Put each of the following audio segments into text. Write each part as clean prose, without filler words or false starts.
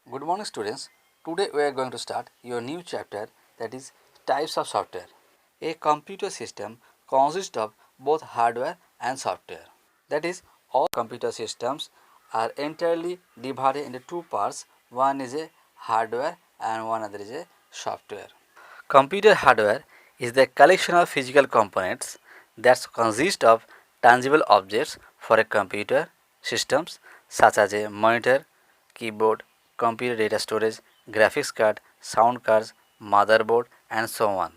Good morning students. Today we are going to start your new chapter, that is types of software. A computer system consists of both hardware and software. That is, all computer systems are entirely divided into two parts. One is a hardware and one other is a software. Computer hardware is the collection of physical components that consist of tangible objects for a computer systems such as a monitor, keyboard, computer data storage, graphics card, sound cards, motherboard, and so on.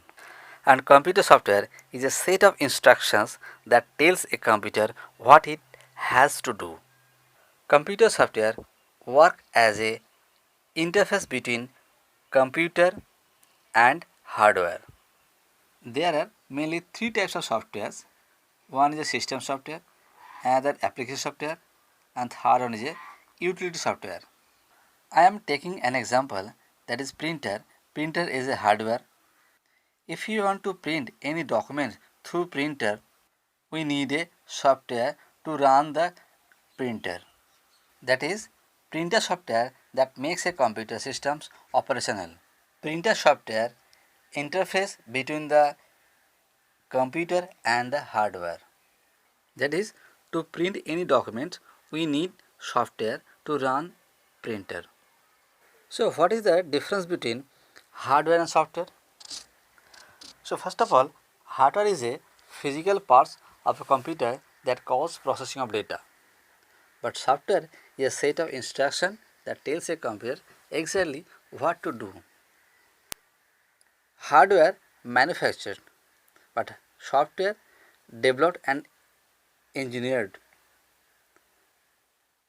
And computer software is a set of instructions that tells a computer what it has to do. Computer software work as a interface between computer and hardware. There are mainly three types of softwares. One is a system software, another application software, and third one is a utility software. I am taking an example, that is printer. Printer is a hardware. If you want to print any document through printer, we need a software to run the printer. That is printer software that makes a computer systems operational. Printer software interface between the computer and the hardware. That is, to print any document, we need software to run printer. So what is the difference between hardware and software? So first of all, hardware is a physical parts of a computer that cause processing of data. But software is a set of instructions that tells a computer exactly what to do. Hardware manufactured, but software developed and engineered.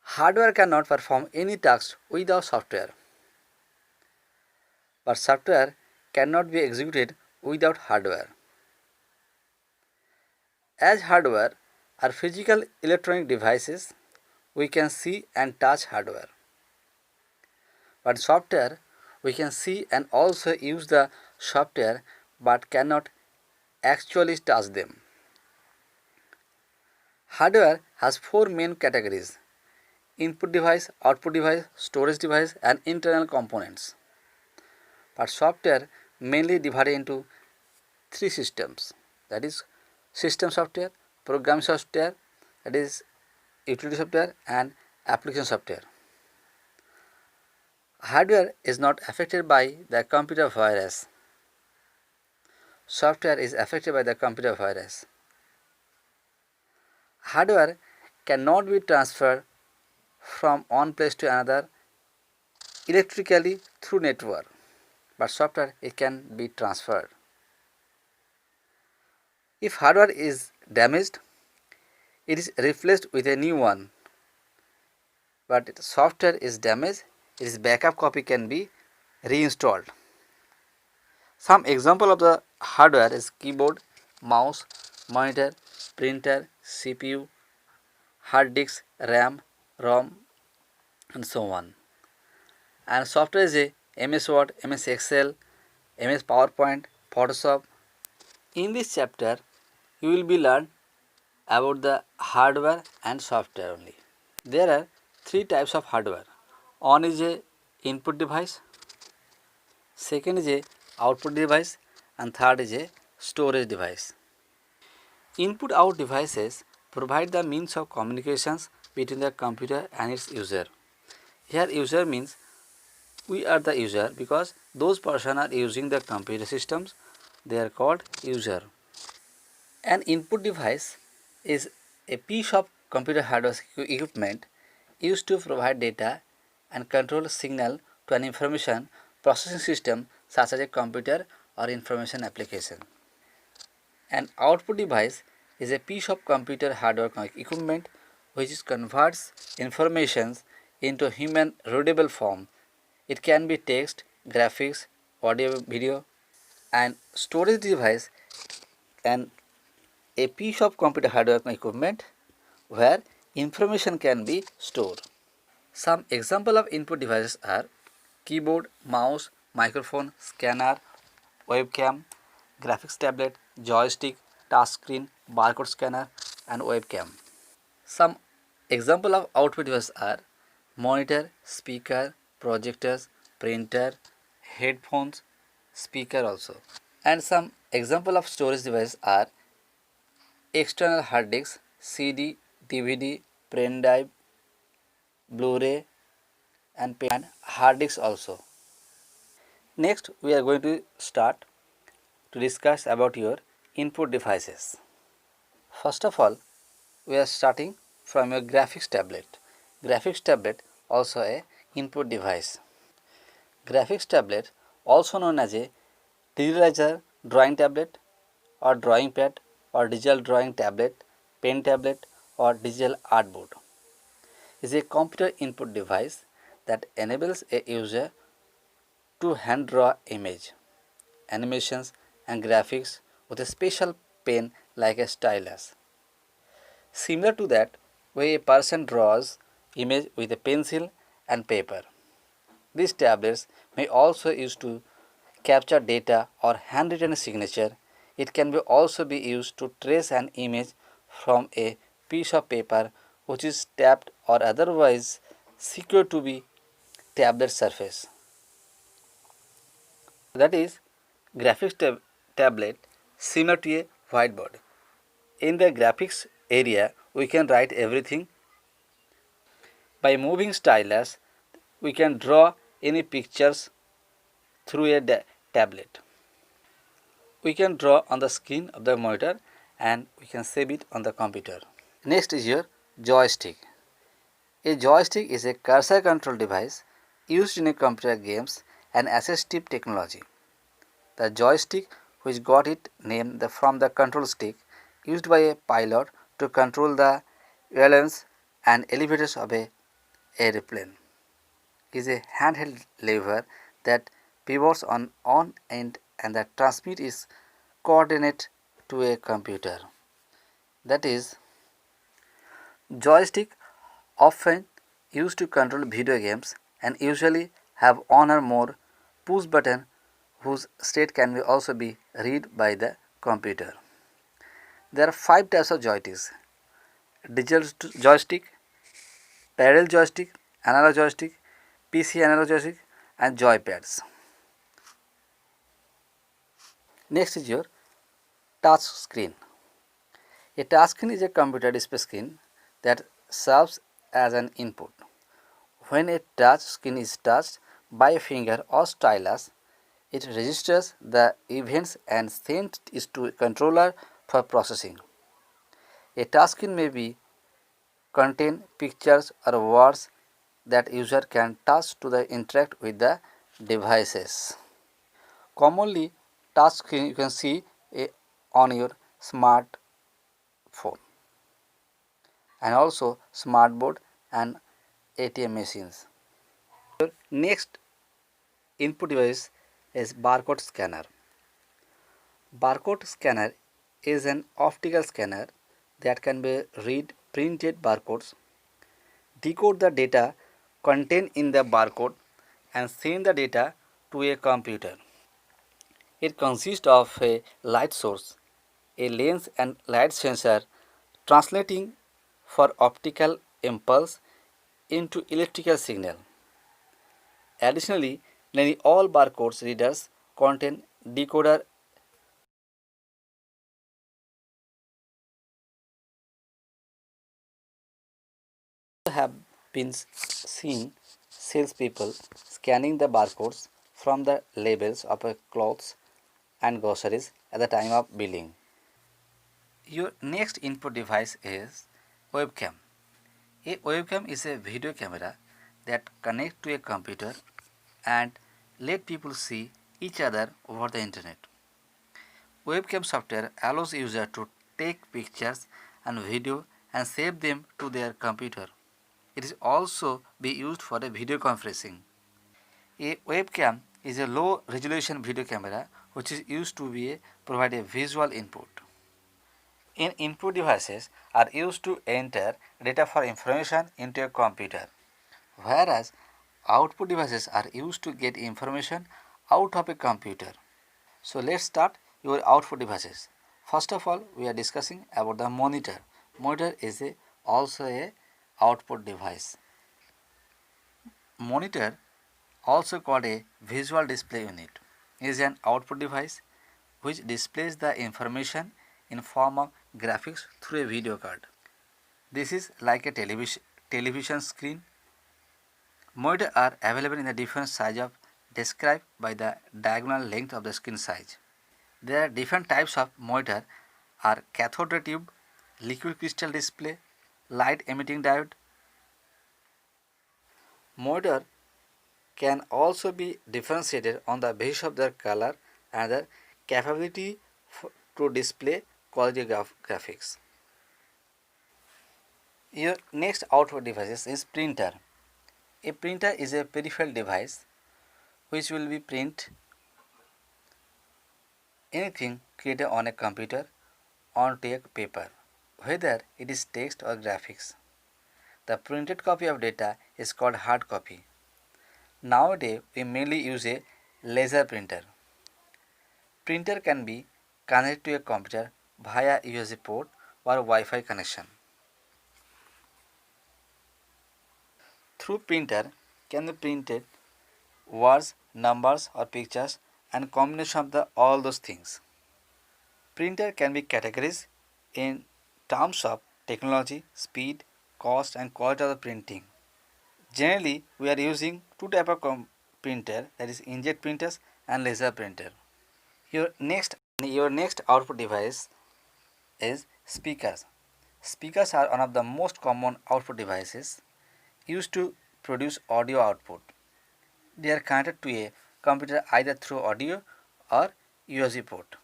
Hardware cannot perform any task without software, but software cannot be executed without hardware. As hardware are physical electronic devices, we can see and touch hardware. But software, we can see and also use the software but cannot actually touch them. Hardware has four main categories: input device, output device, storage device, and internal components. But software mainly divided into three systems, that is system software, program software, that is utility software, and application software. Hardware is not affected by the computer virus. Software is affected by the computer virus. Hardware cannot be transferred from one place to another electrically through network, but software it can be transferred. If hardware is damaged, it is replaced with a new one. But if software is damaged, its backup copy can be reinstalled. Some example of the hardware is keyboard, mouse, monitor, printer, CPU, hard disk, RAM, ROM, and so on. And software is a MS Word, MS Excel, MS PowerPoint, Photoshop. In this chapter, you will be learn about the hardware and software only. There are three types of hardware. One is a input device, second is a output device, and third is a storage device. Input out devices provide the means of communications between the computer and its user. Here user means we are the user, because those persons are using the computer systems, they are called user. An input device is a piece of computer hardware equipment used to provide data and control signal to an information processing system such as a computer or information application. An output device is a piece of computer hardware equipment which converts information into human readable form. It can be text, graphics, audio, video. And storage device and a piece of computer hardware equipment where information can be stored. Some example of input devices are keyboard, mouse, microphone, scanner, webcam, graphics tablet, joystick, touchscreen, barcode scanner, and webcam. Some example of output devices are monitor, speaker, projectors, printer, headphones, speaker also. And some example of storage devices are external hard disks, CD, DVD, pen drive, Blu-ray and hard disks also. Next we are going to start to discuss about your input devices. First of all, we are starting from your graphics tablet. Graphics tablet also a input device. Graphics tablet also known as a digitalizer drawing tablet or drawing pad or digital drawing tablet, pen tablet or digital artboard is a computer input device that enables a user to hand draw image, animations and graphics with a special pen like a stylus. Similar to that, where a person draws image with a pencil and paper. These tablets may also used to capture data or handwritten signature. It can be also be used to trace an image from a piece of paper which is tapped or otherwise secure to be tablet surface. That is graphics tablet similar to a whiteboard. In the graphics area, we can write everything. By moving stylus, we can draw any pictures through a tablet. We can draw on the screen of the monitor and we can save it on the computer. Next is your joystick. A joystick is a cursor control device used in a computer games and assistive technology. The joystick, which got its name from the control stick used by a pilot to control the ailerons and elevators of a airplane, is a handheld lever that pivots on end and that transmit its coordinate to a computer. That is, joystick often used to control video games and usually have one or more push button whose state can also be read by the computer. There are 5 types of joysticks: digital joystick, parallel joystick, analog joystick, PC analog joystick and joypads. Next is your touch screen. A touch screen is a computer display screen that serves as an input. When a touch screen is touched by a finger or stylus, it registers the events and sends it to a controller for processing. A touch screen may be contain pictures or words that user can touch to interact with the devices. Commonly, touch screen you can see on your smartphone and also smartboard and ATM machines. Your next input device is barcode scanner. Barcode scanner is an optical scanner that can be read printed barcodes, decode the data contained in the barcode and send the data to a computer. It consists of a light source, a lens and light sensor translating for optical impulse into electrical signal. Additionally, nearly all barcodes readers contain decoder have been seen salespeople scanning the barcodes from the labels of clothes and groceries at the time of billing. Your next input device is webcam. A webcam is a video camera that connects to a computer and let people see each other over the internet. Webcam software allows user to take pictures and video and save them to their computer. It is also be used for a video conferencing. A webcam is a low resolution video camera which is used to provide a visual input. Input devices are used to enter data for information into a computer, whereas output devices are used to get information out of a computer. So let's start your output devices. First of all, we are discussing about the monitor. Monitor is also a output device. Monitor also called a visual display unit, is an output device which displays the information in form of graphics through a video card. This is like a television screen. Monitors are available in the different size of described by the diagonal length of the screen size. There are different types of monitor are cathode ray tube, liquid crystal display, light emitting diode. Monitor can also be differentiated on the basis of their color and their capability to display quality graphics. Your next output device is printer. A printer is a peripheral device which will be print anything created on a computer onto a paper, whether it is text or graphics. The printed copy of data is called hard copy. Nowadays, we mainly use a laser printer. Printer can be connected to a computer via USB port or Wi-Fi connection. Through printer can be printed words, numbers or pictures and combination of all those things. Printer can be categorized in terms of technology, speed, cost and quality of the printing. Generally, we are using two types of printer, that is inkjet printers and laser printer. Your next output device is speakers. Speakers are one of the most common output devices used to produce audio output. They are connected to a computer either through audio or USB port.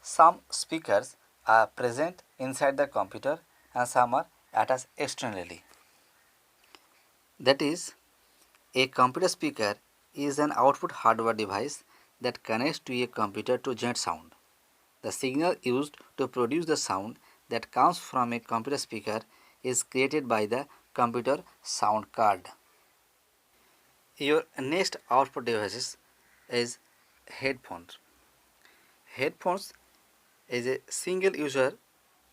Some speakers are present inside the computer and some are attached externally. That is, a computer speaker is an output hardware device that connects to a computer to generate sound. The signal used to produce the sound that comes from a computer speaker is created by the computer sound card. Your next output device is headphones. Headphones is a single user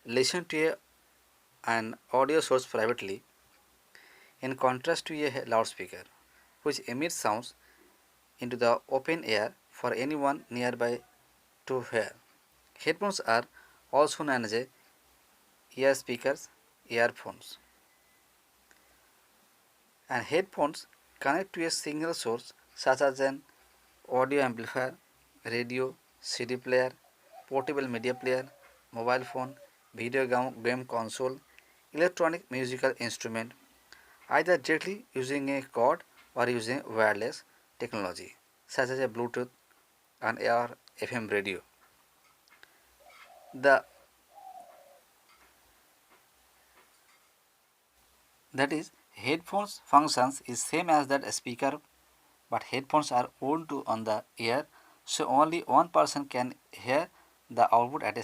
listen to an audio source privately in contrast to a loudspeaker which emits sounds into the open air for anyone nearby to hear. Headphones are also known as ear speakers, earphones. And headphones connect to a single source such as an audio amplifier, radio, CD player, portable media player, mobile phone, video game console, electronic musical instrument, either directly using a cord or using wireless technology such as a Bluetooth and AR FM radio. The that is headphones functions is same as that speaker, but headphones are worn to on the ear, so only one person can hear the output at a